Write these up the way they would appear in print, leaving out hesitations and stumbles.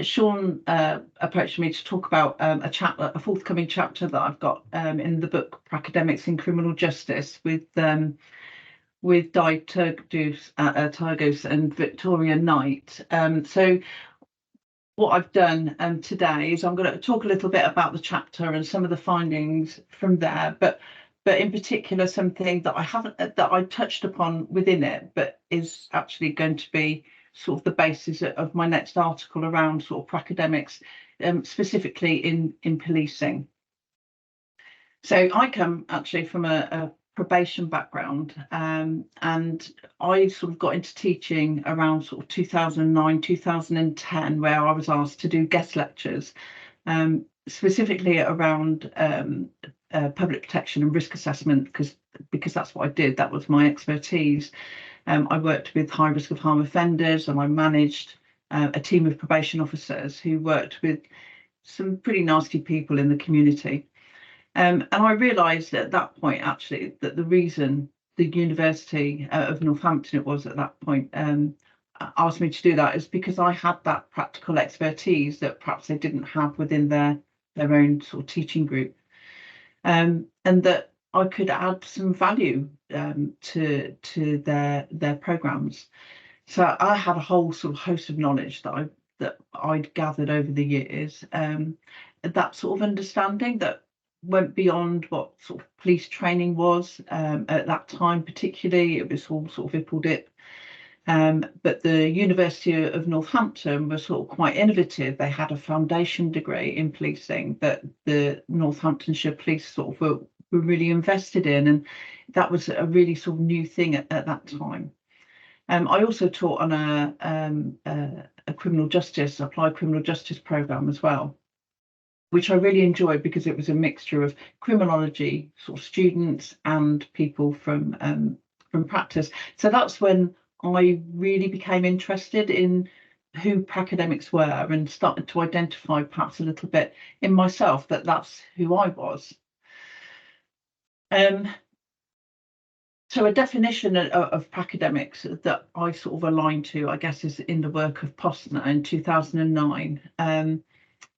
Sean approached me to talk about a forthcoming chapter that I've got in the book Pracademics in Criminal Justice with Di Turgos and Victoria Knight. So what I've done today is I'm going to talk a little bit about the chapter and some of the findings from there, but in particular something that I touched upon within it, but is actually going to be sort of the basis of my next article around sort of pracademics, specifically in policing. So I come actually from a probation background, and I sort of got into teaching around sort of 2009, 2010, where I was asked to do guest lectures, specifically around public protection and risk assessment, because that's what I did. That was my expertise. I worked with high risk of harm offenders, and I managed a team of probation officers who worked with some pretty nasty people in the community. And I realised at that point, actually, that the reason the University of Northampton, it was at that point, asked me to do that is because I had that practical expertise that perhaps they didn't have within their own sort of teaching group, and that I could add some value to their programmes. So I had a whole sort of host of knowledge that I'd gathered over the years, that sort of understanding that went beyond what sort of police training was at that time. Particularly, it was all sort of ipple-dip. But the University of Northampton was sort of quite innovative. They had a foundation degree in policing that the Northamptonshire Police sort of were really invested in, and that was a really sort of new thing at that time. I also taught on a applied criminal justice program as well, which I really enjoyed because it was a mixture of criminology sort of students and people from practice. So that's when I really became interested in who Pracademics were and started to identify perhaps a little bit in myself that that's who I was. So a definition of Pracademics that I sort of aligned to, I guess, is in the work of Posner in 2009.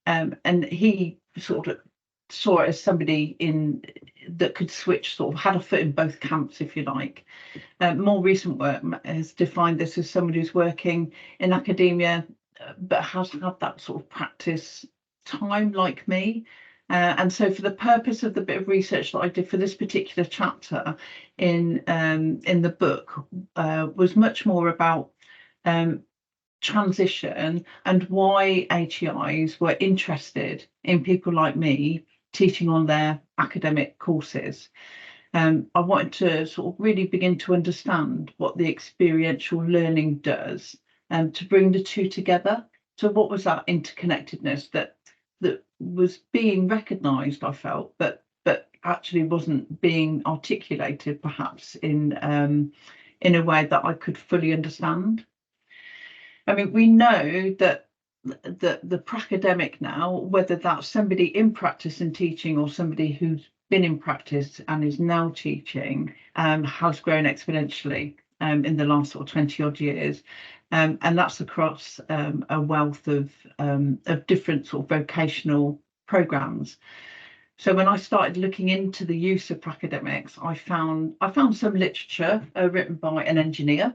And he sort of saw it as somebody that could switch, sort of had a foot in both camps, if you like. More recent work has defined this as somebody who's working in academia, but has had that sort of practice time like me. And so for the purpose of the bit of research that I did for this particular chapter in the book, was much more about transition and why HEIs were interested in people like me teaching on their academic courses. I wanted to sort of really begin to understand what the experiential learning does, to bring the two together. So what was that interconnectedness that was being recognised, I felt, but actually wasn't being articulated perhaps in a way that I could fully understand. I mean, we know that the pracademic now, whether that's somebody in practice and teaching or somebody who's been in practice and is now teaching, has grown exponentially in the last sort of 20 odd years. And that's across a wealth of different sort of vocational programs. So when I started looking into the use of pracademics, I found some literature written by an engineer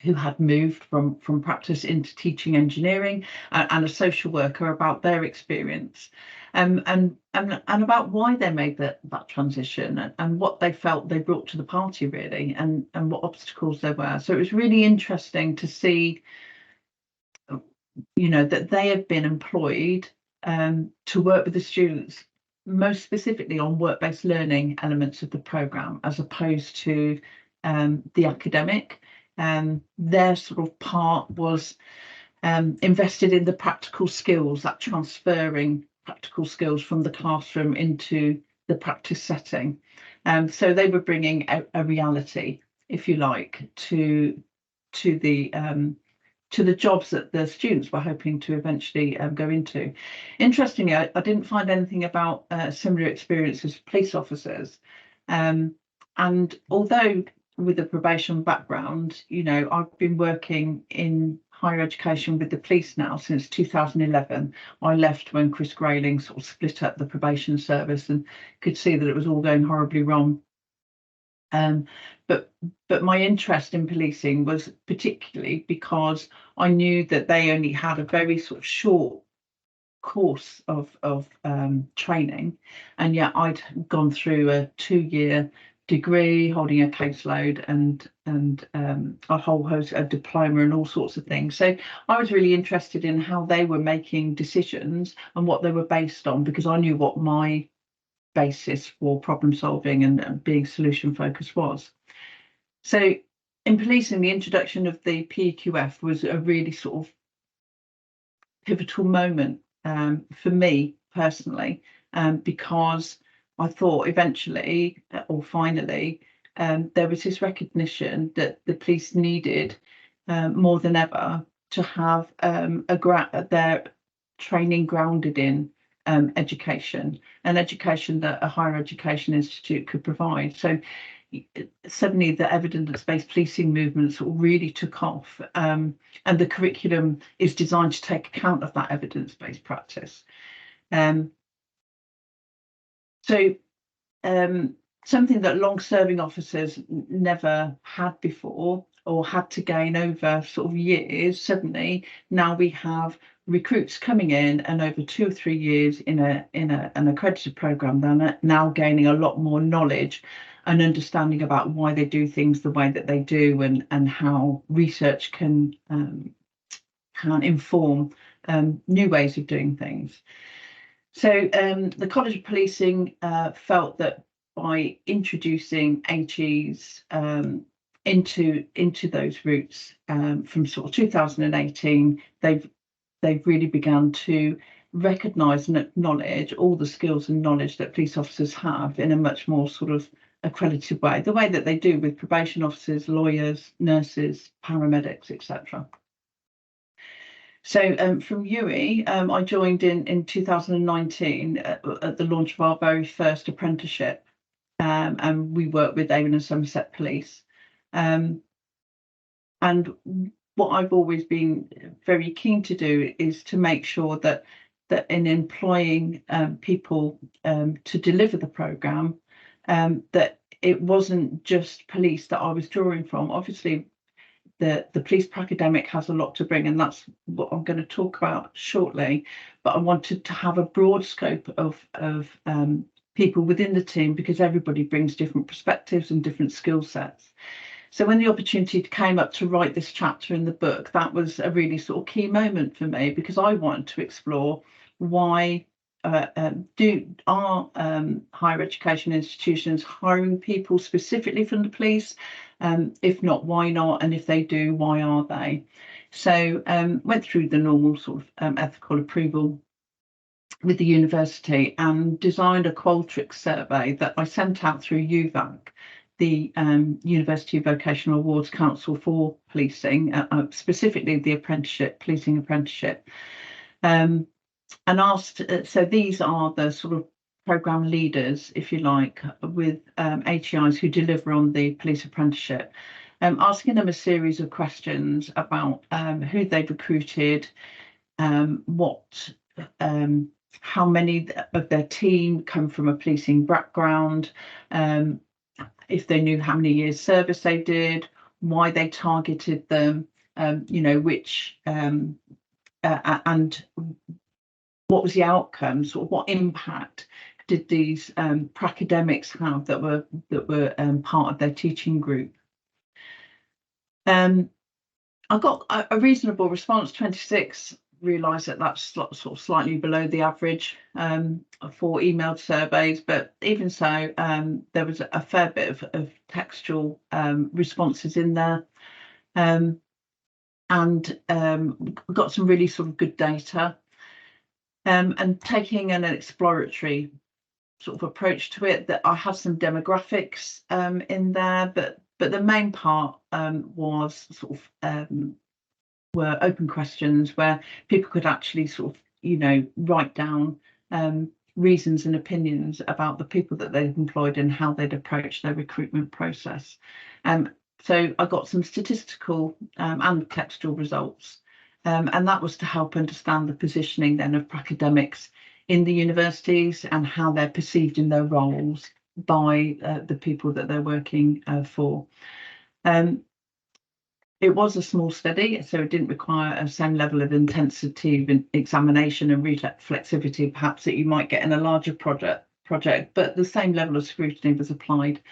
who had moved from practice into teaching engineering, and a social worker about their experience, and about why they made that transition, and what they felt they brought to the party, really, and what obstacles there were. So it was really interesting to see, that they have been employed to work with the students, most specifically on work-based learning elements of the programme, as opposed to the academic. Their sort of part was invested in the practical skills, that transferring practical skills from the classroom into the practice setting. So they were bringing a reality, if you like, to the jobs that the students were hoping to eventually go into. Interestingly, I didn't find anything about similar experiences for police officers. And although with a probation background, I've been working in higher education with the police now since 2011. I left when Chris Grayling sort of split up the probation service and could see that it was all going horribly wrong. But my interest in policing was particularly because I knew that they only had a very sort of short course of training, and yet I'd gone through a 2-year degree, holding a caseload, and a whole host of diploma and all sorts of things. So I was really interested in how they were making decisions and what they were based on, because I knew what my basis for problem solving and being solution focused was. So in policing, the introduction of the PEQF was a really sort of pivotal moment for me personally, because I thought eventually, or finally, there was this recognition that the police needed more than ever to have their training grounded in education, and education that a higher education institute could provide. So suddenly the evidence-based policing movement sort of really took off, and the curriculum is designed to take account of that evidence-based practice. Something that long-serving officers never had before, or had to gain over sort of years, suddenly now we have recruits coming in, and over 2 or 3 years in an accredited program, they're now gaining a lot more knowledge and understanding about why they do things the way that they do, and how research can inform new ways of doing things. So the College of Policing felt that by introducing HEs into those routes from sort of 2018, they've really begun to recognise and acknowledge all the skills and knowledge that police officers have in a much more sort of accredited way, the way that they do with probation officers, lawyers, nurses, paramedics, etc. So from UWE, I joined in 2019 at the launch of our very first apprenticeship, and we worked with Avon and Somerset Police. And what I've always been very keen to do is to make sure that in employing people to deliver the programme, that it wasn't just police that I was drawing from. Obviously, the police Pracademic has a lot to bring, and that's what I'm going to talk about shortly. But I wanted to have a broad scope of people within the team, because everybody brings different perspectives and different skill sets. So when the opportunity came up to write this chapter in the book, that was a really sort of key moment for me, because I wanted to explore why are higher education institutions hiring people specifically from the police? If not, why not? And if they do, why are they? So went through the normal sort of ethical approval with the university and designed a Qualtrics survey that I sent out through UVAC, the University Vocational Awards Council for Policing, specifically the apprenticeship, policing apprenticeship. And asked, so these are the sort of programme leaders, if you like, with HEIs who deliver on the police apprenticeship, asking them a series of questions about who they've recruited, how many of their team come from a policing background, if they knew how many years service they did, why they targeted them, which and what was the outcome, sort of what impact did these Pracademics have that were part of their teaching group. I got a reasonable response, 26. Realised that that's sort of slightly below the average for emailed surveys, but even so, there was a fair bit of textual responses in there, and got some really sort of good data. And taking an exploratory sort of approach to it, that I have some demographics in there, but the main part was sort of were open questions where people could actually sort of write down reasons and opinions about the people that they've employed and how they'd approach their recruitment process. So I got some statistical and textual results. and that was to help understand the positioning then of pracademics in the universities and how they're perceived in their roles by the people that they're working for. It was a small study, so it didn't require the same level of intensity of examination and reflexivity perhaps that you might get in a larger project, but the same level of scrutiny was applied.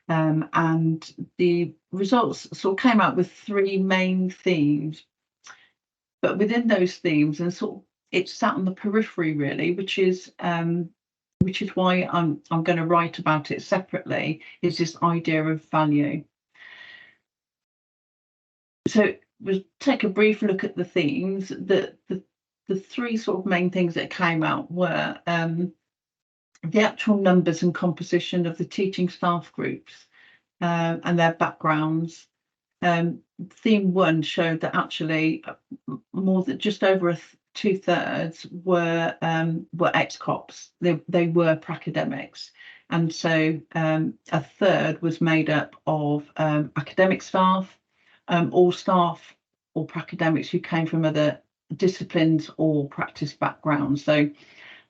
And the results sort of came out with three main themes, but within those themes, and sort of it sat on the periphery really, which is why I'm going to write about it separately, is this idea of value. So we'll take a brief look at the themes. The three sort of main things that came out were the actual numbers and composition of the teaching staff groups and their backgrounds. Theme 1 showed that actually more than just over 2/3 were ex-cops. They were pracademics, and so a third was made up of academic staff, all staff or pracademics who came from other disciplines or practice backgrounds. So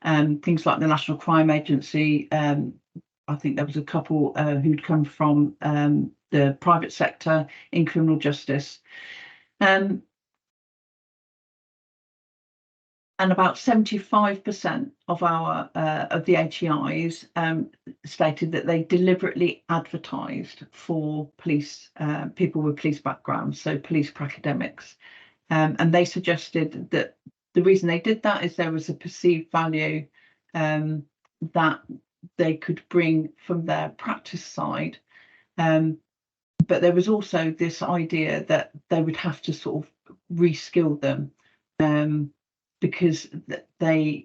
things like the National Crime Agency, I think there was a couple who'd come from the private sector in criminal justice. And about 75% of our of the HEIs stated that they deliberately advertised for police people with police backgrounds, so police pracademics, and they suggested that the reason they did that is there was a perceived value that they could bring from their practice side, but there was also this idea that they would have to sort of reskill them. Because they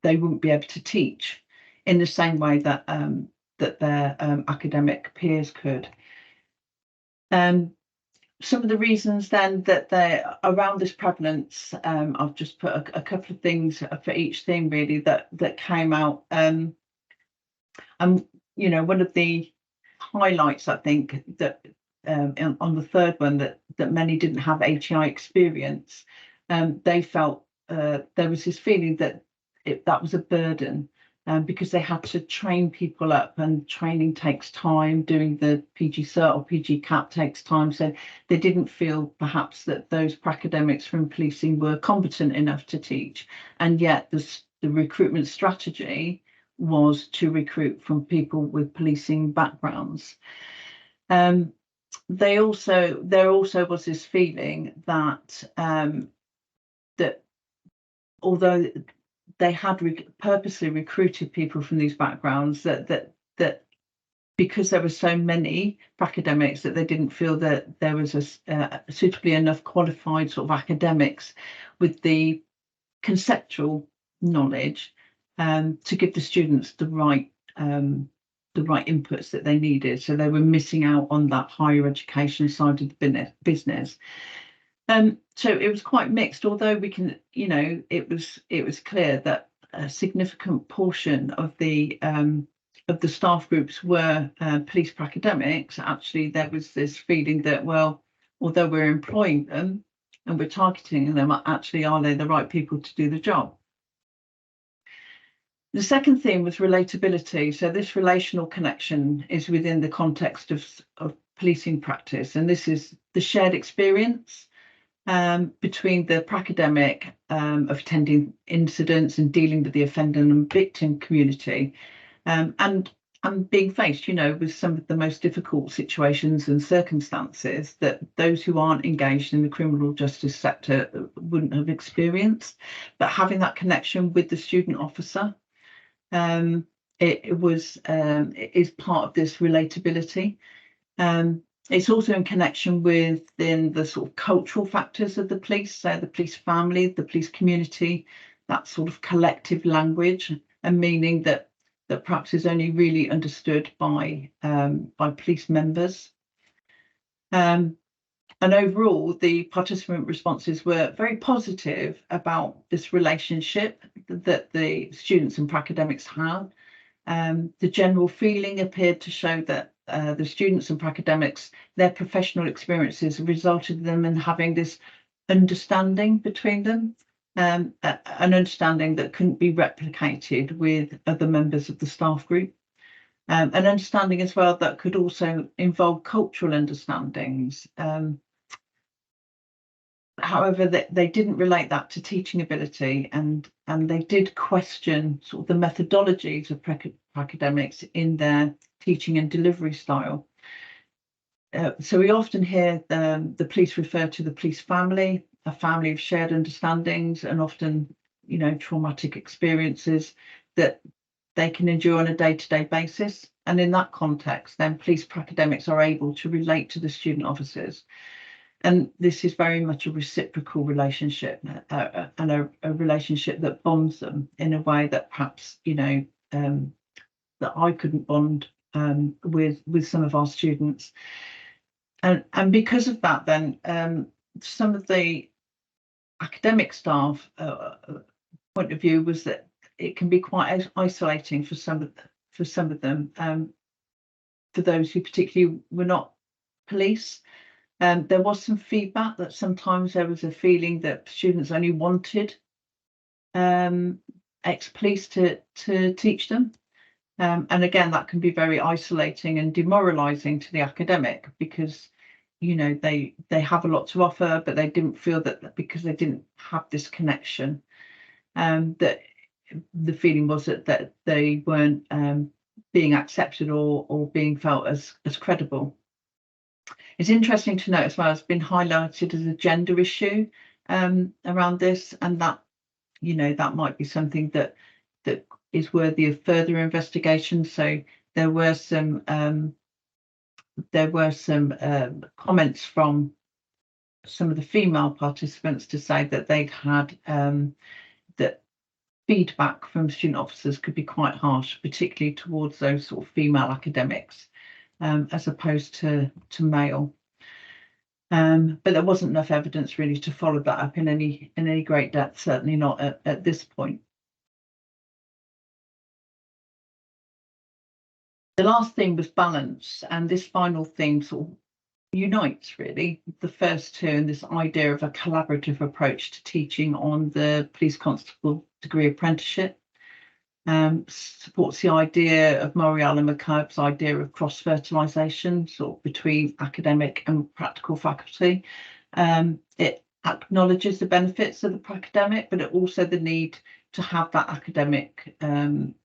wouldn't be able to teach in the same way that that their academic peers could. Some of the reasons then that they're around this prevalence, I've just put a couple of things for each theme really that came out. And you know, one of the highlights I think that on the third one that many didn't have HEI experience. They felt there was this feeling that that was a burden because they had to train people up, and training takes time. Doing the PG Cert or PG CAT takes time, so they didn't feel perhaps that those pracademics from policing were competent enough to teach, and yet the recruitment strategy was to recruit from people with policing backgrounds. There also was this feeling that that although they had purposely recruited people from these backgrounds, that because there were so many academics that they didn't feel that there was a suitably enough qualified sort of academics with the conceptual knowledge to give the students the right inputs that they needed. So they were missing out on that higher education side of the business. So it was quite mixed, although we can, you know, it was clear that a significant portion of the staff groups were police pracademics. Actually, there was this feeling that, well, although we're employing them and we're targeting them, actually, are they the right people to do the job? The second theme was relatability. So this relational connection is within the context of policing practice, and this is the shared experience between the pracademic of attending incidents and dealing with the offender and victim community, and being faced, you know, with some of the most difficult situations and circumstances that those who aren't engaged in the criminal justice sector wouldn't have experienced. But having that connection with the student officer, it is part of this relatability. It's also in connection within the sort of cultural factors of the police, so the police family, the police community, that sort of collective language and meaning that perhaps is only really understood by police members. And overall, the participant responses were very positive about this relationship that the students and pracademics had. The general feeling appeared to show that the students and pracademics, their professional experiences resulted in them in having this understanding between them, an understanding that couldn't be replicated with other members of the staff group. An understanding as well that could also involve cultural understandings. However, they didn't relate that to teaching ability, and they did question sort of the methodologies of Pracademics in their teaching and delivery style. So we often hear the police refer to the police family, a family of shared understandings and often, you know, traumatic experiences that they can endure on a day-to-day basis. And in that context, then police Pracademics are able to relate to the student officers. And this is very much a reciprocal relationship, and a relationship that bonds them in a way that perhaps, you know, that I couldn't bond with some of our students. And because of that, then some of the academic staff point of view was that it can be quite isolating for some of them, for those who particularly were not police. There was some feedback that sometimes there was a feeling that students only wanted ex-police to teach them. And again, that can be very isolating and demoralising to the academic, because, you know, they have a lot to offer, but they didn't feel that because they didn't have this connection, that the feeling was that they weren't being accepted or being felt as credible. It's interesting to note as well, it's been highlighted as a gender issue around this, and that, you know, that might be something that is worthy of further investigation. So there were some comments from some of the female participants to say that they'd had that feedback from student officers could be quite harsh, particularly towards those sort of female academics, as opposed to male. But there wasn't enough evidence really to follow that up in any great depth, certainly not at this point. The last theme was balance, and this final theme sort of unites really the first two, and this idea of a collaborative approach to teaching on the police constable degree apprenticeship. Supports the idea of Morial and McCabe's idea of cross-fertilisation, sort of between academic and practical faculty. It acknowledges the benefits of the Pracademic, but it also the need to have that academic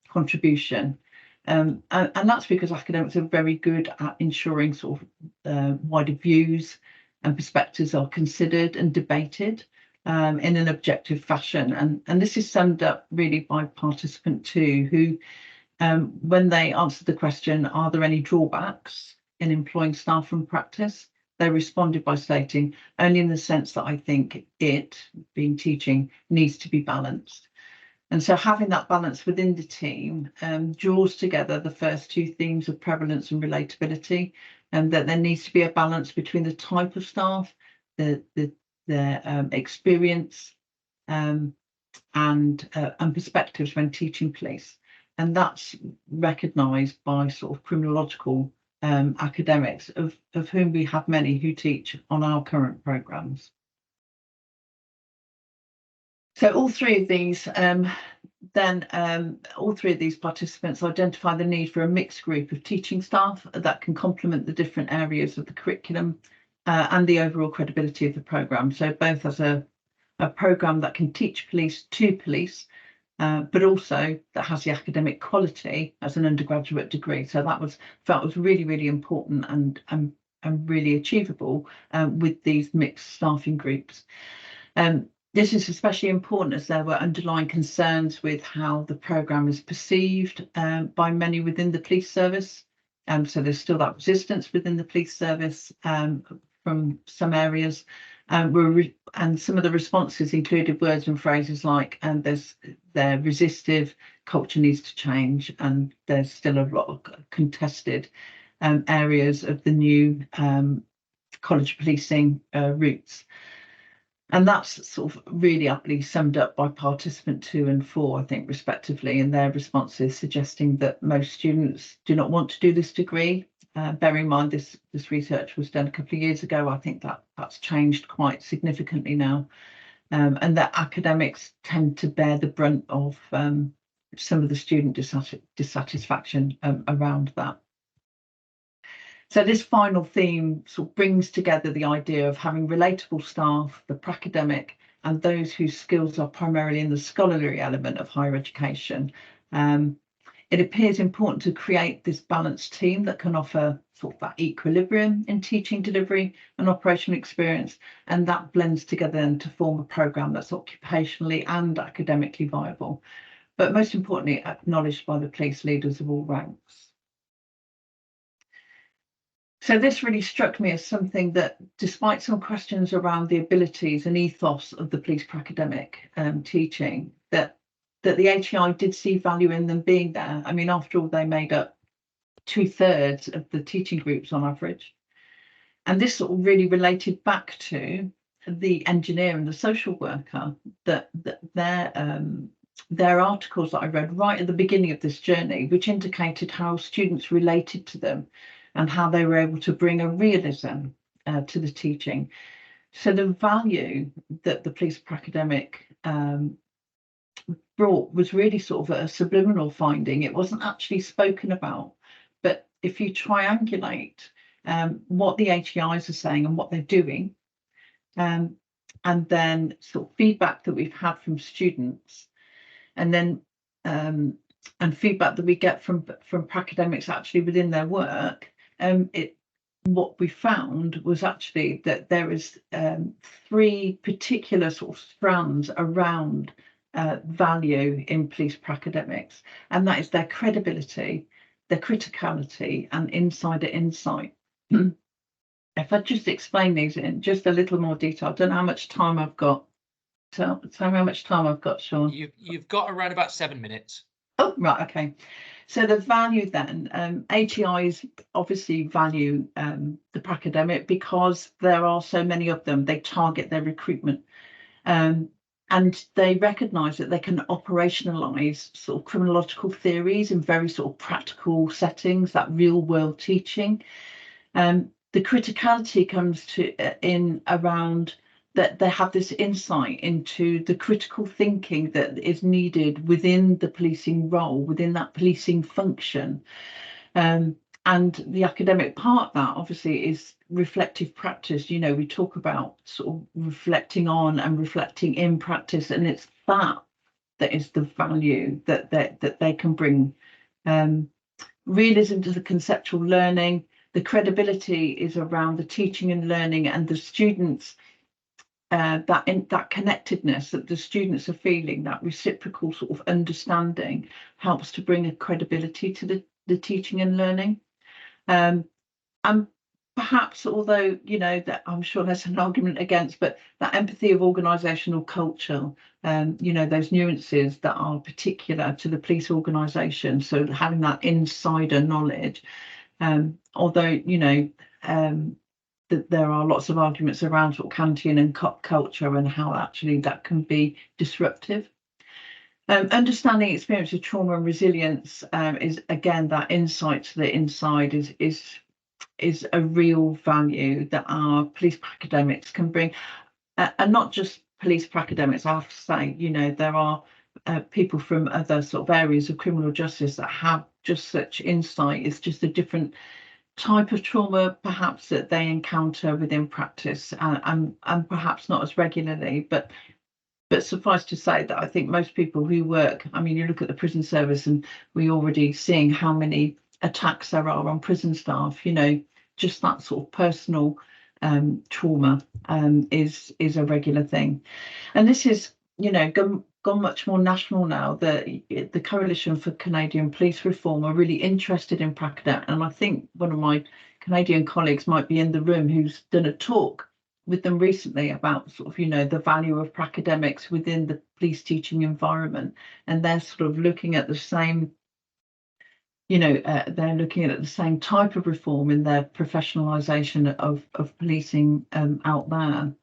contribution. And that's because academics are very good at ensuring sort of wider views and perspectives are considered and debated in an objective fashion. And this is summed up really by participant 2, who, when they answered the question, are there any drawbacks in employing staff from practice? They responded by stating, only in the sense that I think it, being teaching, needs to be balanced. And so having that balance within the team draws together the first two themes of prevalence and relatability, and that there needs to be a balance between the type of staff, their experience and perspectives when teaching police. And that's recognised by sort of criminological academics, of whom we have many who teach on our current programmes. So all three of these participants identify the need for a mixed group of teaching staff that can complement the different areas of the curriculum and the overall credibility of the programme. So both as a programme that can teach police to police, but also that has the academic quality as an undergraduate degree. So that was felt was really, really important and really achievable with these mixed staffing groups. This is especially important as there were underlying concerns with how the programme is perceived by many within the police service. So there's still that resistance within the police service from some areas. And some of the responses included words and phrases like, they're resistive, culture needs to change, and there's still a lot of contested areas of the new college policing routes. And that's sort of really aptly summed up by participant 2 and 4, I think, respectively, in their responses, suggesting that most students do not want to do this degree, bearing in mind this research was done a couple of years ago. I think that's changed quite significantly now, and that academics tend to bear the brunt of some of the student dissatisfaction around that. So this final theme sort of brings together the idea of having relatable staff, the pracademic, and those whose skills are primarily in the scholarly element of higher education. It appears important to create this balanced team that can offer sort of that equilibrium in teaching delivery and operational experience, and that blends together then to form a programme that's occupationally and academically viable, but most importantly, acknowledged by the police leaders of all ranks. So this really struck me as something that, despite some questions around the abilities and ethos of the police pracademic teaching, that the HEI did see value in them being there. I mean, after all, they made up 2/3 of the teaching groups on average. And this sort of really related back to the engineer and the social worker, that their articles that I read right at the beginning of this journey, which indicated how students related to them and how they were able to bring a realism to the teaching. So the value that the police pracademic brought was really sort of a subliminal finding. It wasn't actually spoken about, but if you triangulate what the HEIs are saying and what they're doing, and then sort of feedback that we've had from students, and then and feedback that we get from pracademics actually within their work, what we found was actually that there is 3 particular sort of strands around value in police pracademics, and that is their credibility, their criticality, and insider insight. If I just explain these in just a little more detail, I don't know how much time I've got. Tell me how much time I've got, Sean. You've got around about 7 minutes. Oh, right, okay. So the value then, HEIs obviously value the pracademic because there are so many of them. They target their recruitment, and they recognise that they can operationalise sort of criminological theories in very sort of practical settings, that real world teaching. The criticality comes in around that they have this insight into the critical thinking that is needed within the policing role, within that policing function. And the academic part of that obviously is reflective practice. You know, we talk about sort of reflecting on and reflecting in practice, and it's that is the value that they can bring. Realism to the conceptual learning, the credibility is around the teaching and learning and the students. That connectedness that the students are feeling, that reciprocal sort of understanding, helps to bring a credibility to the teaching and learning. And perhaps, although, you know, that I'm sure there's an argument against, but that empathy of organisational culture, you know, those nuances that are particular to the police organisation. So having that insider knowledge, although, you know, that there are lots of arguments around sort of Kantian and cop culture and how actually that can be disruptive. Understanding experience of trauma and resilience is, again, that insight to the inside is a real value that our police pracademics can bring, and not just police pracademics. I have to say, you know, there are people from other sort of areas of criminal justice that have just such insight. It's just a different type of trauma perhaps that they encounter within practice, and perhaps not as regularly, but suffice to say that I think most people who work, I mean, you look at the prison service and we're already seeing how many attacks there are on prison staff. You know, just that sort of personal trauma is a regular thing, and this is, you know, gone much more national now. The Coalition for Canadian Police Reform are really interested in pracademic, and I think one of my Canadian colleagues might be in the room who's done a talk with them recently about sort of, you know, the value of pracademics within the police teaching environment, and they're sort of looking at the same, you know, they're looking at the same type of reform in their professionalisation of policing out there.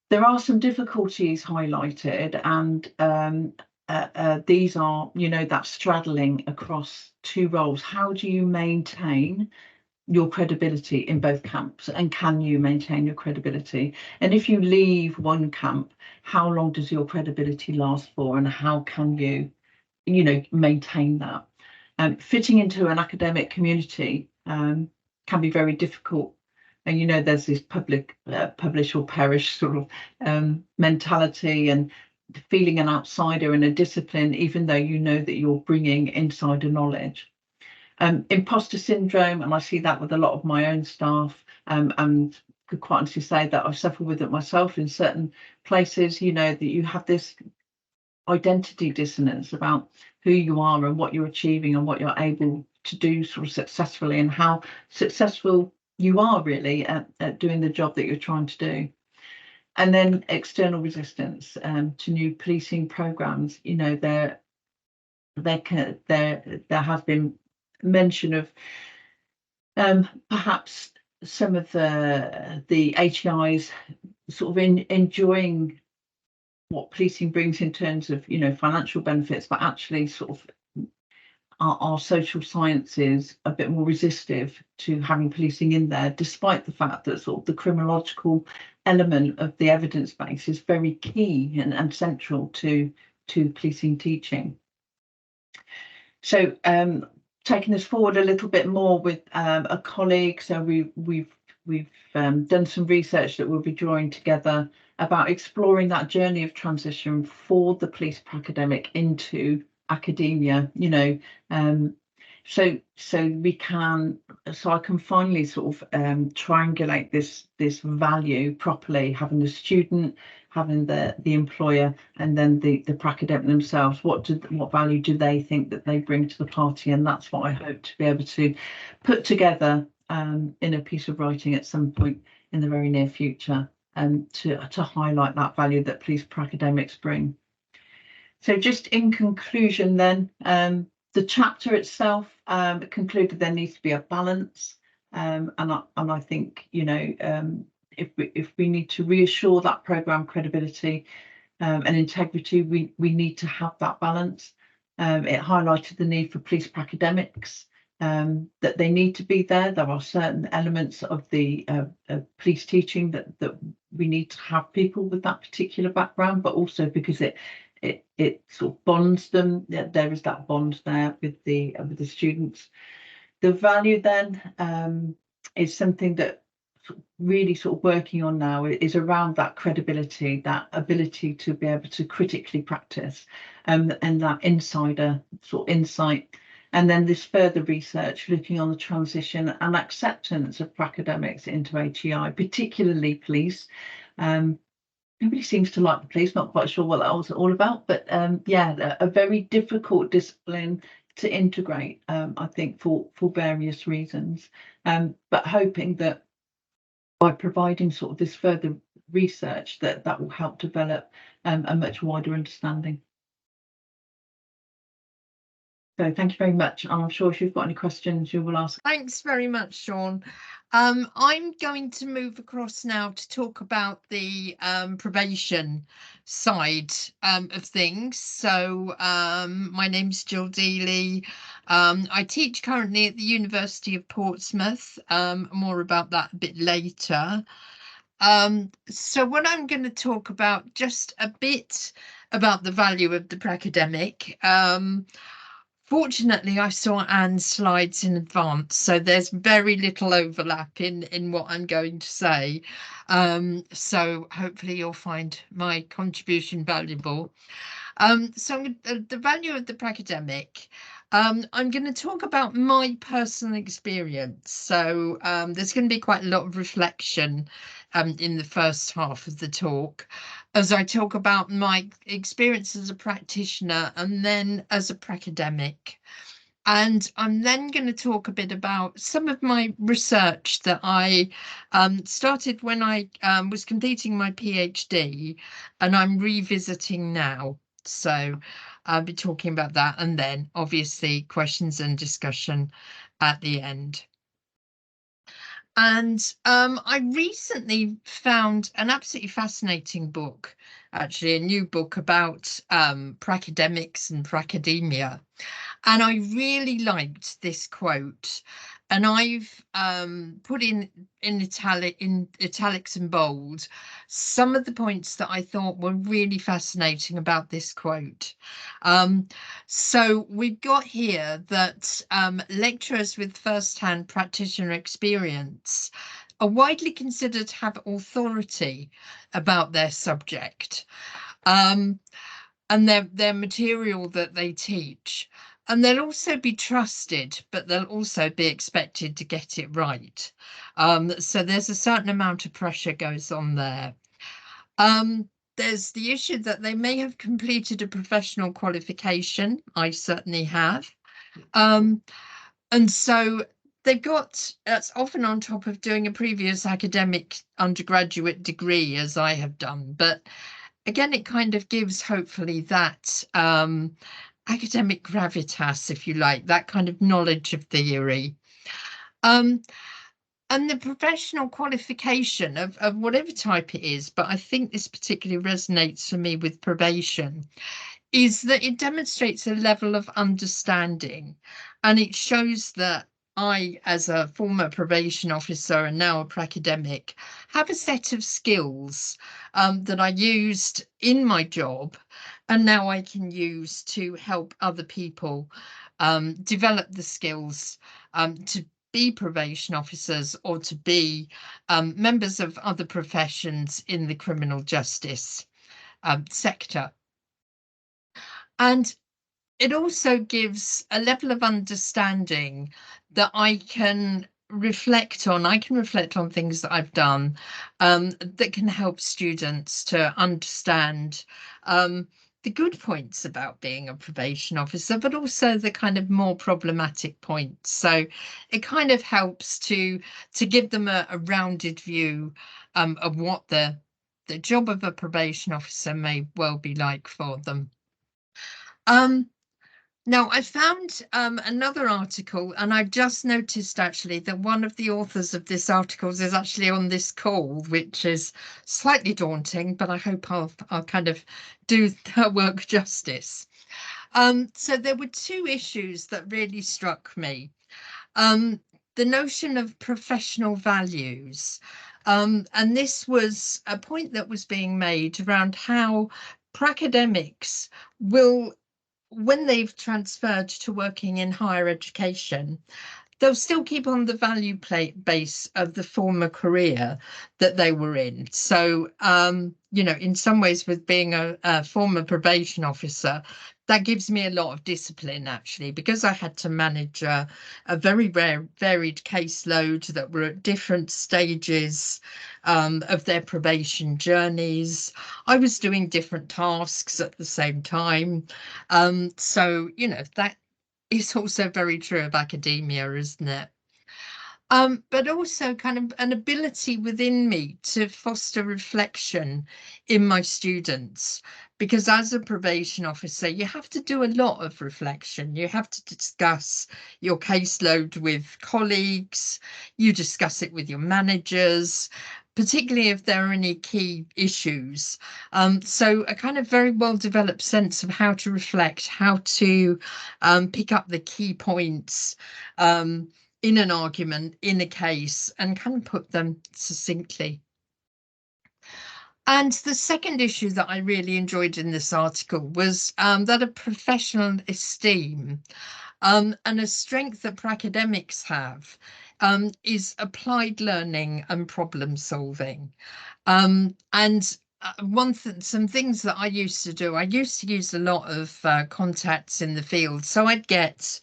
There are some difficulties highlighted, and these are, you know, that straddling across two roles. How do you maintain your credibility in both camps, and can you maintain your credibility? And if you leave one camp, how long does your credibility last for, and how can you, you know, maintain that? Fitting into an academic community can be very difficult. And, you know, there's this publish or perish sort of mentality, and feeling an outsider in a discipline, even though you know that you're bringing insider knowledge. Imposter syndrome, and I see that with a lot of my own staff, and could quite honestly say that I've suffered with it myself in certain places. You know, that you have this identity dissonance about who you are and what you're achieving and what you're able to do sort of successfully, and how successful you are really at doing the job that you're trying to do. And then external resistance to new policing programs. You know, there has been mention of perhaps some of the HEIs sort of enjoying what policing brings in terms of, you know, financial benefits, but actually sort of our social sciences a bit more resistive to having policing in there, despite the fact that sort of the criminological element of the evidence base is very key and central to policing teaching. So taking this forward a little bit more with a colleague, so we've done some research that we'll be drawing together about exploring that journey of transition for the police academic into academia. You know, so I can finally sort of triangulate this value properly, having the student, having the employer, and then the Pracademic themselves. What value do they think that they bring to the party? And that's what I hope to be able to put together in a piece of writing at some point in the very near future, to highlight that value that police Pracademics bring. So just in conclusion then, the chapter itself concluded there needs to be a balance, and I think, you know, if we need to reassure that programme credibility and integrity, we need to have that balance. It highlighted the need for police Pracademics, that they need to be there. There are certain elements of the police teaching that we need to have people with that particular background, but also because it sort of bonds them. There is that bond there with the students. The value then is something that really sort of working on now is around that credibility, that ability to be able to critically practice, and that insider sort of insight. And then this further research looking on the transition and acceptance of Pracademics into HEI, particularly police. Nobody seems to like the police, not quite sure what that was all about, but yeah, a very difficult discipline to integrate, I think, for various reasons, but hoping that by providing sort of this further research that will help develop a much wider understanding. So thank you very much. And I'm sure if you've got any questions, you will ask. Thanks very much, Sean. I'm going to move across now to talk about the probation side of things. So my name's Jill Dealey. I teach currently at the University of Portsmouth. More about that a bit later. So what I'm going to talk about just a bit about the value of the Pracademic. Fortunately, I saw Anne's slides in advance, so there's very little overlap in what I'm going to say. So hopefully you'll find my contribution valuable. So the value of the Pracademic. I'm going to talk about my personal experience. So there's going to be quite a lot of reflection in the first half of the talk, as I talk about my experience as a practitioner and then as a Pracademic. And I'm then going to talk a bit about some of my research that I started when I was completing my PhD, and I'm revisiting now. So I'll be talking about that, and then obviously questions and discussion at the end. And I recently found an absolutely fascinating book, actually a new book about pracademics and pracademia. And I really liked this quote. And I've put in italics and bold some of the points that I thought were really fascinating about this quote. So we've got here that lecturers with first-hand practitioner experience are widely considered to have authority about their subject and their material that they teach. And they'll also be trusted, but they'll also be expected to get it right. So there's a certain amount of pressure goes on there. There's the issue that they may have completed a professional qualification. I certainly have. And so they've got, that's often on top of doing a previous academic undergraduate degree, as I have done. But again, it kind of gives hopefully that academic gravitas, if you like, that kind of knowledge of theory. And the professional qualification of whatever type it is, but I think this particularly resonates for me with probation, is that it demonstrates a level of understanding, and it shows that I, as a former probation officer and now a pracademic, have a set of skills that I used in my job, and now I can use to help other people develop the skills to be probation officers or to be members of other professions in the criminal justice sector. And it also gives a level of understanding that I can reflect on. I can reflect on things that I've done that can help students to understand the good points about being a probation officer, but also the kind of more problematic points. So it kind of helps to give them a rounded view of what the job of a probation officer may well be like for them. Now, I found another article, and I just noticed actually that one of the authors of this article is actually on this call, which is slightly daunting, but I hope I'll kind of do her work justice. So there were two issues that really struck me. The notion of professional values, and this was a point that was being made around how pracademics will, when they've transferred to working in higher education, they'll still keep on the value base of the former career that they were in. So, you know, in some ways, with being a former probation officer, that gives me a lot of discipline, actually, because I had to manage a very varied caseload that were at different stages of their probation journeys. I was doing different tasks at the same time. So, you know, that is also very true of academia, isn't it? But also kind of an ability within me to foster reflection in my students, because as a probation officer, you have to do a lot of reflection. You have to discuss your caseload with colleagues, you discuss it with your managers, particularly if there are any key issues. So a kind of very well developed sense of how to reflect, how to pick up the key points in an argument, in a case, and kind of put them succinctly. And the second issue that I really enjoyed in this article was that of professional esteem. And a strength that pracademics have is applied learning and problem solving. And some things that I used to do, I used to use a lot of contacts in the field. So I'd get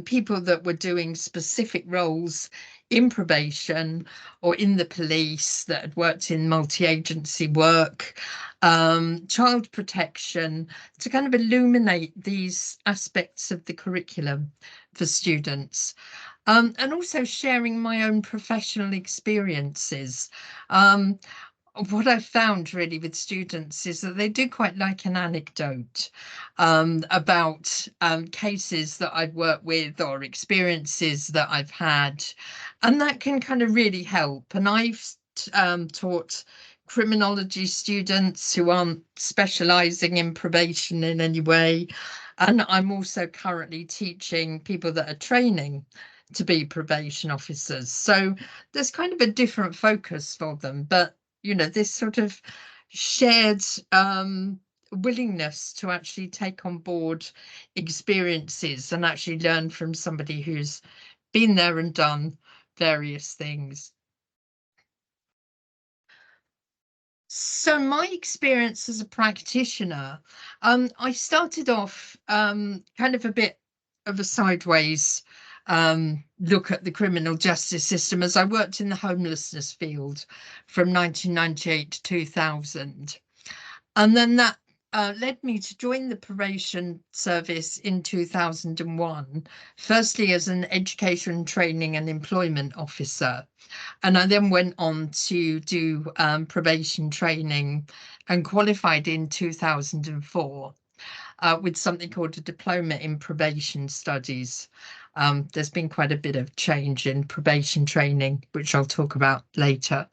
people that were doing specific roles in probation or in the police that had worked in multi-agency work, child protection, to kind of illuminate these aspects of the curriculum for students. And also sharing my own professional experiences. what I've found really with students is that they do quite like an anecdote about cases that I've worked with or experiences that I've had, and that can kind of really help. And I've taught criminology students who aren't specialising in probation in any way, and I'm also currently teaching people that are training to be probation officers. So there's kind of a different focus for them, but this sort of shared willingness to actually take on board experiences and actually learn from somebody who's been there and done various things. So my experience as a practitioner, I started off kind of a bit of a sideways look at the criminal justice system, as I worked in the homelessness field from 1998 to 2000. And then that led me to join the probation service in 2001, firstly as an education, training and employment officer. And I then went on to do probation training and qualified in 2004 with something called a diploma in probation studies. There's been quite a bit of change in probation training, which I'll talk about later.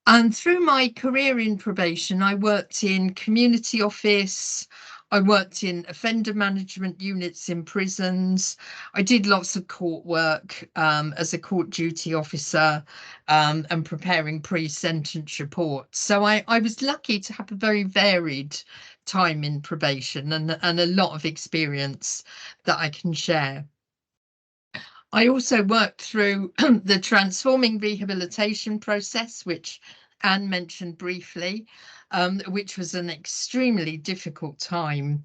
And through my career in probation, I worked in community office, I worked in offender management units in prisons. I did lots of court work as a court duty officer and preparing pre-sentence reports. So I was lucky to have a very varied time in probation and a lot of experience that I can share. I also worked through the transforming rehabilitation process, which Anne mentioned briefly, which was an extremely difficult time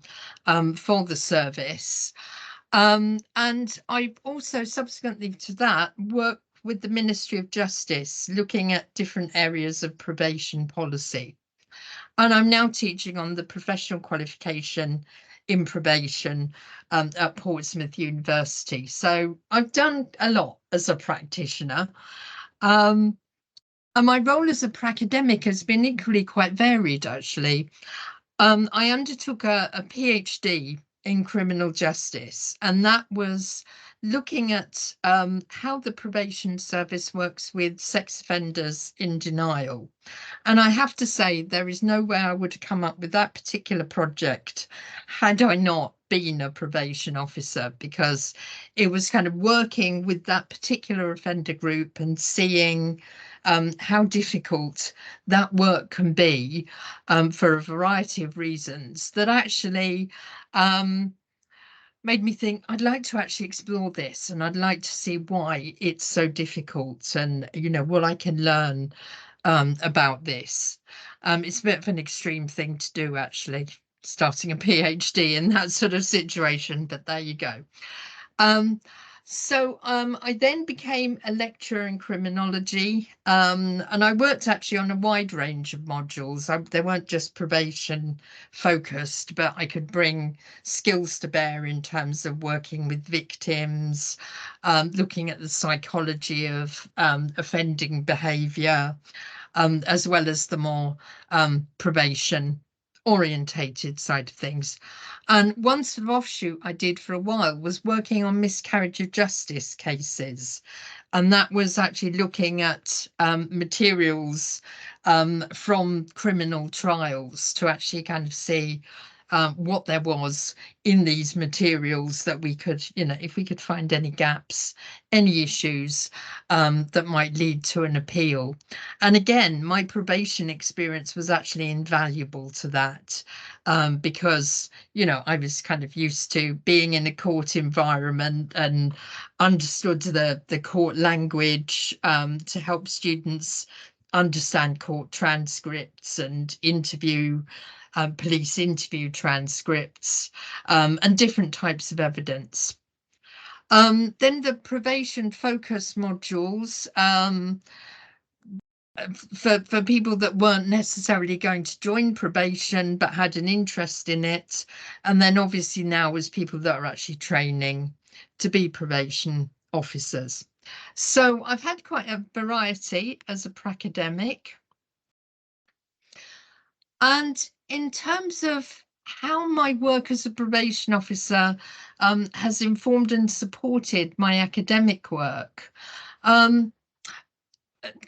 for the service. And I also subsequently to that worked with the Ministry of Justice, looking at different areas of probation policy. And I'm now teaching on the professional qualification in probation at Portsmouth University. So I've done a lot as a practitioner. And my role as a pracademic has been equally quite varied, actually. I undertook a PhD in criminal justice, and that was looking at how the probation service works with sex offenders in denial. And I have to say, there is no way I would have come up with that particular project had I not been a probation officer, because it was kind of working with that particular offender group and seeing how difficult that work can be for a variety of reasons that actually made me think I'd like to actually explore this, and I'd like to see why it's so difficult and what I can learn about this. It's a bit of an extreme thing to do, actually, starting a PhD in that sort of situation, but there you go. So I then became a lecturer in criminology, and I worked actually on a wide range of modules. They weren't just probation focused, but I could bring skills to bear in terms of working with victims, looking at the psychology of offending behaviour, as well as the more probation orientated side of things. And one sort of offshoot I did for a while was working on miscarriage of justice cases, and that was actually looking at materials from criminal trials to actually kind of see what there was in these materials that we could, if we could find any gaps, any issues that might lead to an appeal. And again, my probation experience was actually invaluable to that, because, I was kind of used to being in a court environment and understood the court language to help students understand court transcripts and police interview transcripts and different types of evidence. Then the probation focus modules for people that weren't necessarily going to join probation but had an interest in it, and then obviously now as people that are actually training to be probation officers. So I've had quite a variety as a pracademic. And in terms of how my work as a probation officer has informed and supported my academic work, kind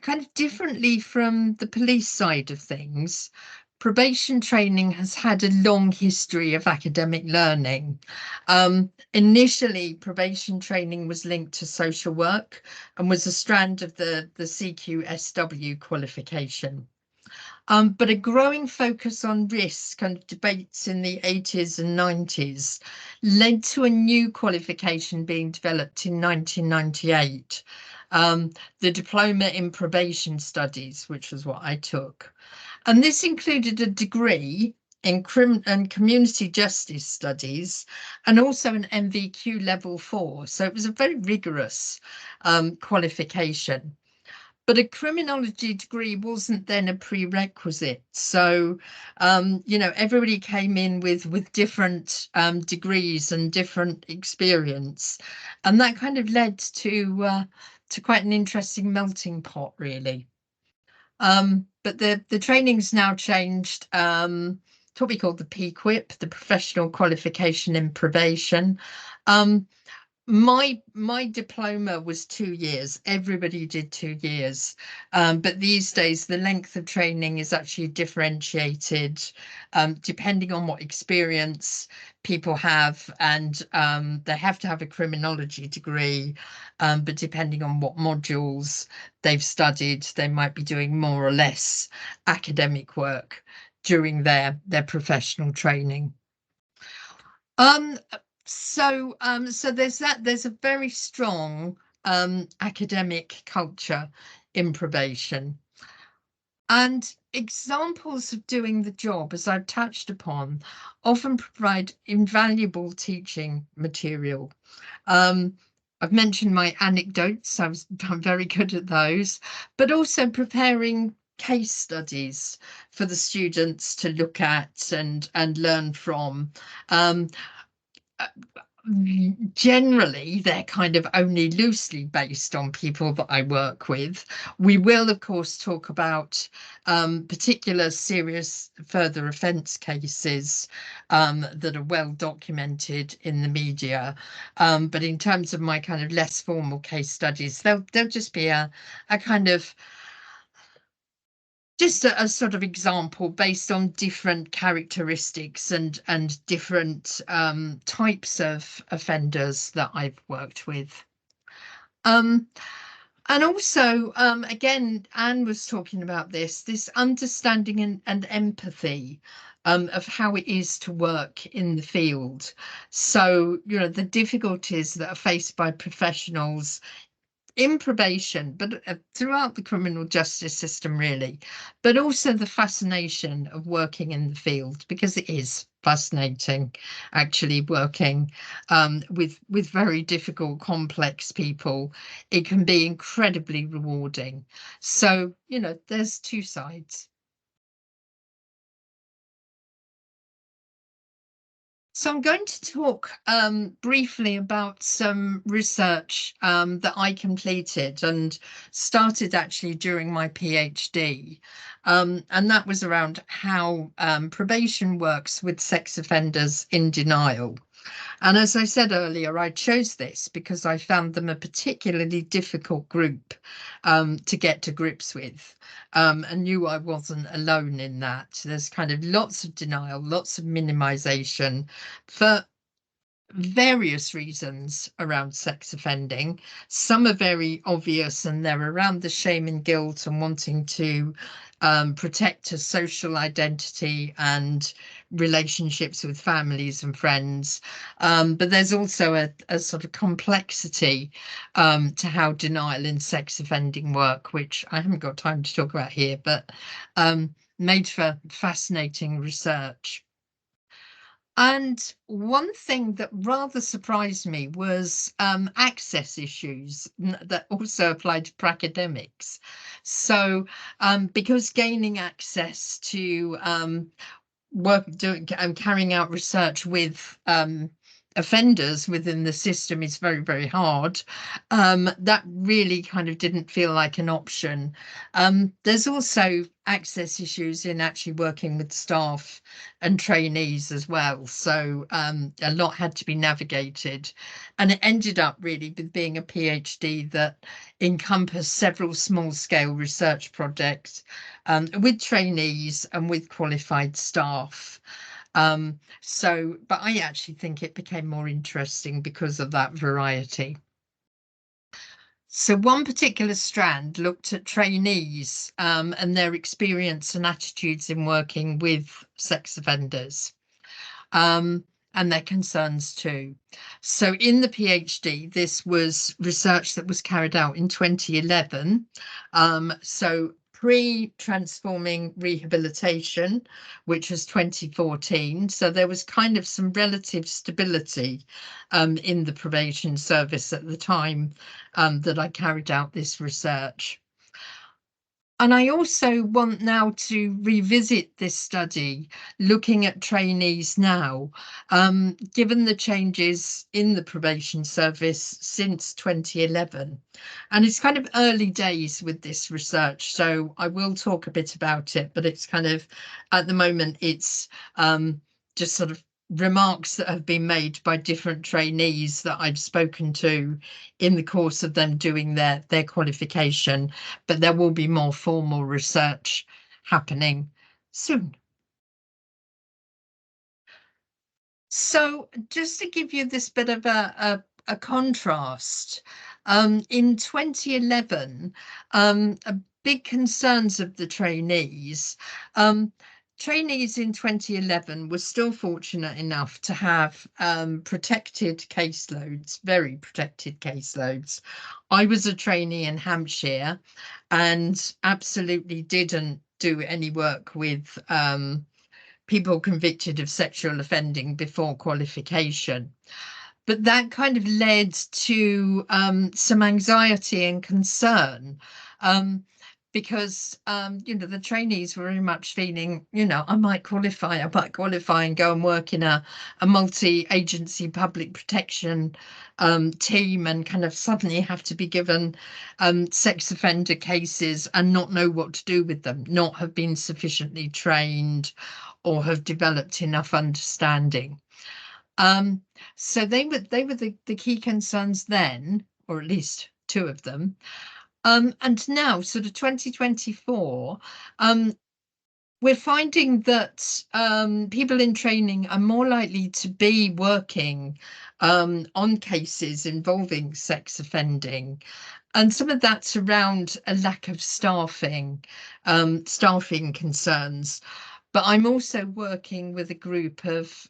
of differently from the police side of things, probation training has had a long history of academic learning. Initially, probation training was linked to social work and was a strand of the CQSW qualification. But a growing focus on risk and debates in the 80s and 90s led to a new qualification being developed in 1998, the Diploma in Probation Studies, which was what I took. And this included a degree in community justice studies and also an MVQ level 4. So it was a very rigorous qualification. But a criminology degree wasn't then a prerequisite. So, you know, everybody came in with different degrees and different experience. And that kind of led to quite an interesting melting pot, really. But the training's now changed to what we call the PQIP, the Professional Qualification in Probation. My diploma was 2 years. Everybody did 2 years. But these days, the length of training is actually differentiated depending on what experience people have. And they have to have a criminology degree. But depending on what modules they've studied, they might be doing more or less academic work during their professional training. So there's a very strong academic culture in probation. And examples of doing the job, as I've touched upon, often provide invaluable teaching material. I've mentioned my anecdotes, I'm very good at those, but also preparing case studies for the students to look at and learn from. Generally, they're kind of only loosely based on people that I work with. We will, of course, talk about particular serious further offence cases that are well documented in the media. But in terms of my kind of less formal case studies, they'll just be a kind of just a sort of example based on different characteristics and different types of offenders that I've worked with. And also, again, Anne was talking about this understanding and empathy of how it is to work in the field. So, you know, the difficulties that are faced by professionals in probation, but throughout the criminal justice system, really, but also the fascination of working in the field, because it is fascinating actually working with very difficult, complex people. It can be incredibly rewarding. So, you know, there's two sides. So I'm going to talk briefly about some research that I completed and started actually during my PhD. And that was around how probation works with sex offenders in denial. And as I said earlier, I chose this because I found them a particularly difficult group to get to grips with, and knew I wasn't alone in that. There's kind of lots of denial, lots of minimization for various reasons around sex offending. Some are very obvious and they're around the shame and guilt and wanting to protect a social identity and relationships with families and friends. But there's also a sort of complexity to how denial in sex offending work, which I haven't got time to talk about here, but made for fascinating research. And one thing that rather surprised me was access issues that also apply to Pracademics. So because gaining access to carrying out research with offenders within the system is very, very hard. That really kind of didn't feel like an option. There's also access issues in actually working with staff and trainees as well. So a lot had to be navigated. And it ended up really with being a PhD that encompassed several small-scale research projects with trainees and with qualified staff. But I actually think it became more interesting because of that variety. So one particular strand looked at trainees and their experience and attitudes in working with sex offenders and their concerns too. So in the PhD, this was research that was carried out in 2011. So pre-transforming rehabilitation, which was 2014. So there was kind of some relative stability in the probation service at the time that I carried out this research. And I also want now to revisit this study, looking at trainees now, given the changes in the probation service since 2011. And it's kind of early days with this research, so I will talk a bit about it, but it's kind of, at the moment, it's just sort of remarks that have been made by different trainees that I've spoken to in the course of them doing their qualification, but there will be more formal research happening soon. So just to give you this bit of a contrast, in 2011, a big concerns of the trainees, trainees in 2011 were still fortunate enough to have protected caseloads, very protected caseloads. I was a trainee in Hampshire and absolutely didn't do any work with people convicted of sexual offending before qualification. But that kind of led to some anxiety and concern because, the trainees were very much feeling, I might qualify and go and work in a multi-agency public protection team and kind of suddenly have to be given sex offender cases and not know what to do with them, not have been sufficiently trained or have developed enough understanding. So they were the key concerns then, or at least two of them. And now, sort of 2024, we're finding that people in training are more likely to be working on cases involving sex offending. And some of that's around a lack of staffing concerns. But I'm also working with a group of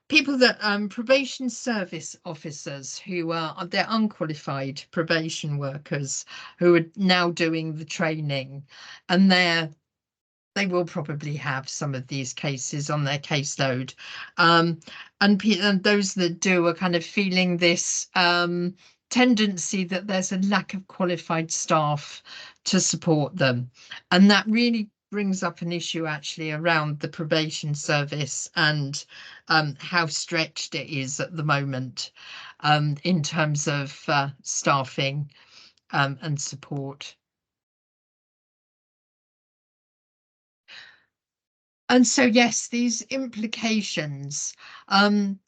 people that probation service officers who they're unqualified probation workers who are now doing the training, and they will probably have some of these cases on their caseload, and those that do are kind of feeling this tendency that there's a lack of qualified staff to support them, and that really brings up an issue actually around the probation service and how stretched it is at the moment in terms of staffing and support. And so, yes, these implications.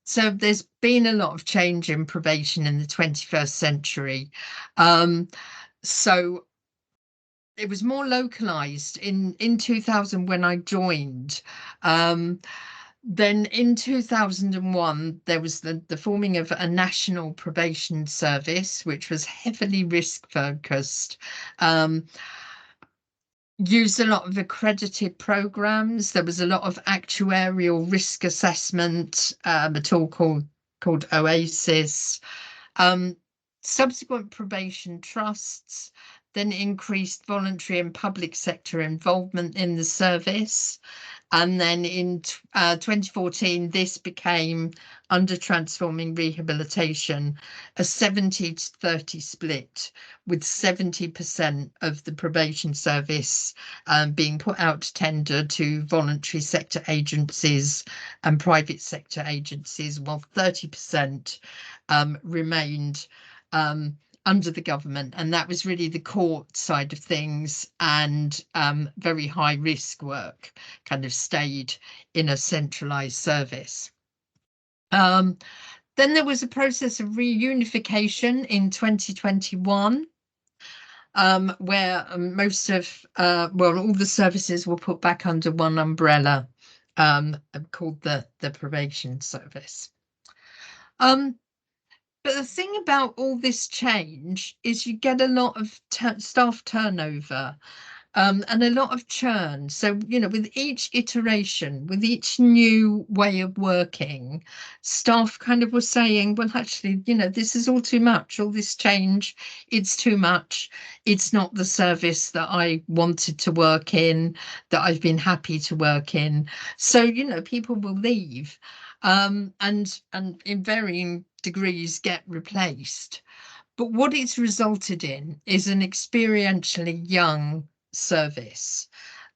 So there's been a lot of change in probation in the 21st century. So it was more localized in 2000 when I joined. Then in 2001, there was the forming of a national probation service, which was heavily risk focused. Used a lot of accredited programs. There was a lot of actuarial risk assessment, a tool called Oasis. Subsequent probation trusts, then increased voluntary and public sector involvement in the service. And then in 2014, this became, under transforming rehabilitation, a 70-30 split, with 70% of the probation service being put out to tender to voluntary sector agencies and private sector agencies, while 30% remained under the government, and that was really the court side of things, and very high risk work kind of stayed in a centralized service. Then there was a process of reunification in 2021, where most of, well, all the services were put back under one umbrella, called the probation service. But the thing about all this change is you get a lot of staff turnover, and a lot of churn. So, you know, with each iteration, with each new way of working, staff kind of were saying, well, actually, you know, this is all too much, all this change, it's too much. It's not the service that I wanted to work in, that I've been happy to work in. So, you know, people will leave, and in varying degrees get replaced. But what it's resulted in is an experientially young service.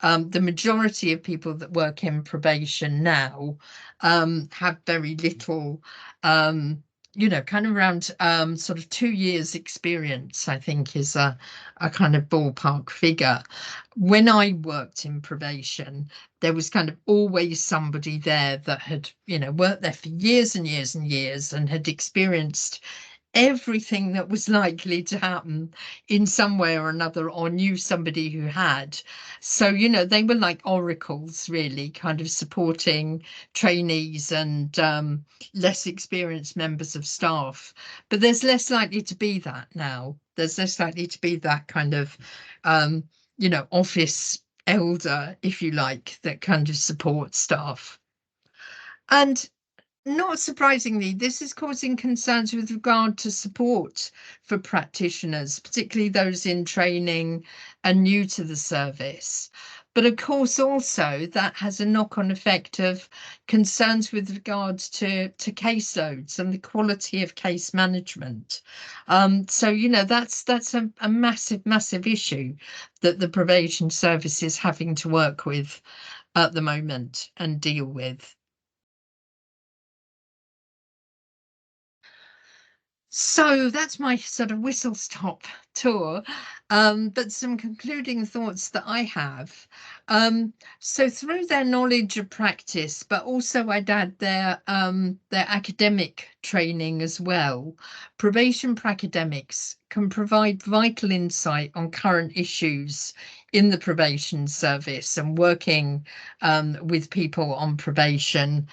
The majority of people that work in probation now have very little, you know, kind of around sort of 2 years experience, I think, is a kind of ballpark figure. When I worked in probation, there was kind of always somebody there that had, you know, worked there for years and years and years and had experienced everything that was likely to happen in some way or another, or knew somebody who had. So, you know, they were like oracles, really, kind of supporting trainees and less experienced members of staff. But there's less likely to be that now. There's less likely to be that kind of, you know, office elder, if you like, that kind of supports staff. And not surprisingly, this is causing concerns with regard to support for practitioners, particularly those in training and new to the service. But of course, also that has a knock-on effect of concerns with regards to caseloads and the quality of case management. So, you know, that's a massive issue that the probation service is having to work with at the moment and deal with. So that's my sort of whistle-stop tour, but some concluding thoughts that I have. So through their knowledge of practice, but also I'd add their academic training as well, probation pracademics can provide vital insight on current issues in the probation service and working with people on probation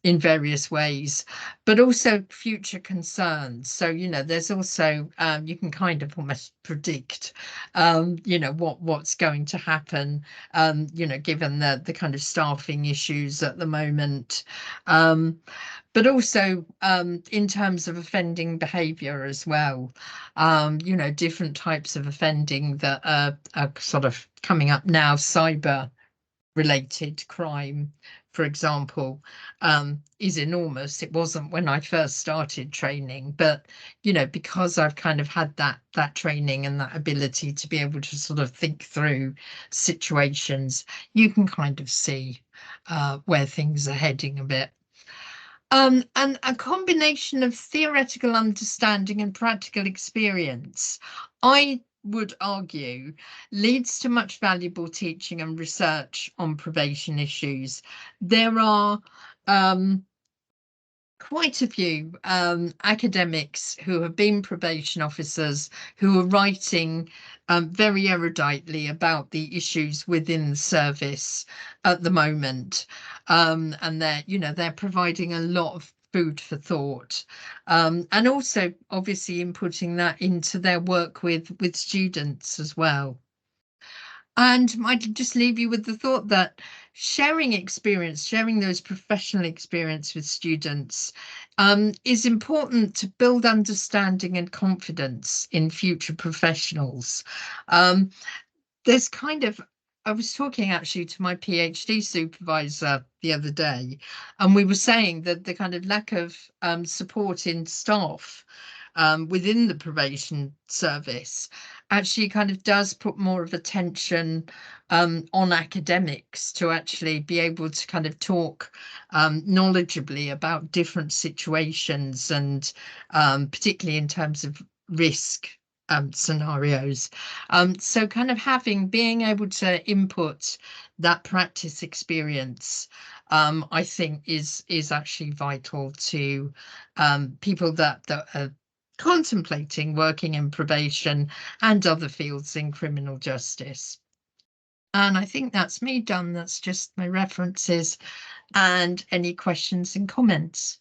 in various ways, but also future concerns. So, you know, there's also, you can kind of almost predict, you know, what's going to happen, you know, given the kind of staffing issues at the moment. But also in terms of offending behaviour as well, you know, different types of offending that are sort of coming up now, cyber related crime, for example, is enormous. It wasn't when I first started training, but, you know, because I've kind of had that training and that ability to be able to sort of think through situations, you can kind of see where things are heading a bit. And a combination of theoretical understanding and practical experience, I would argue, leads to much valuable teaching and research on probation issues. There are quite a few academics who have been probation officers who are writing very eruditely about the issues within the service at the moment, and they're providing a lot of food for thought, and also obviously inputting that into their work with students as well. And I'd just leave you with the thought that sharing experience, sharing those professional experience with students is important to build understanding and confidence in future professionals. There's kind of I was talking actually to my PhD supervisor the other day, and we were saying that the kind of lack of support in staff within the probation service actually kind of does put more of attention on academics to actually be able to kind of talk knowledgeably about different situations, and particularly in terms of risk scenarios. So kind of being able to input that practice experience, I think is actually vital to people that are contemplating working in probation and other fields in criminal justice. And I think that's me done. That's just my references and any questions and comments.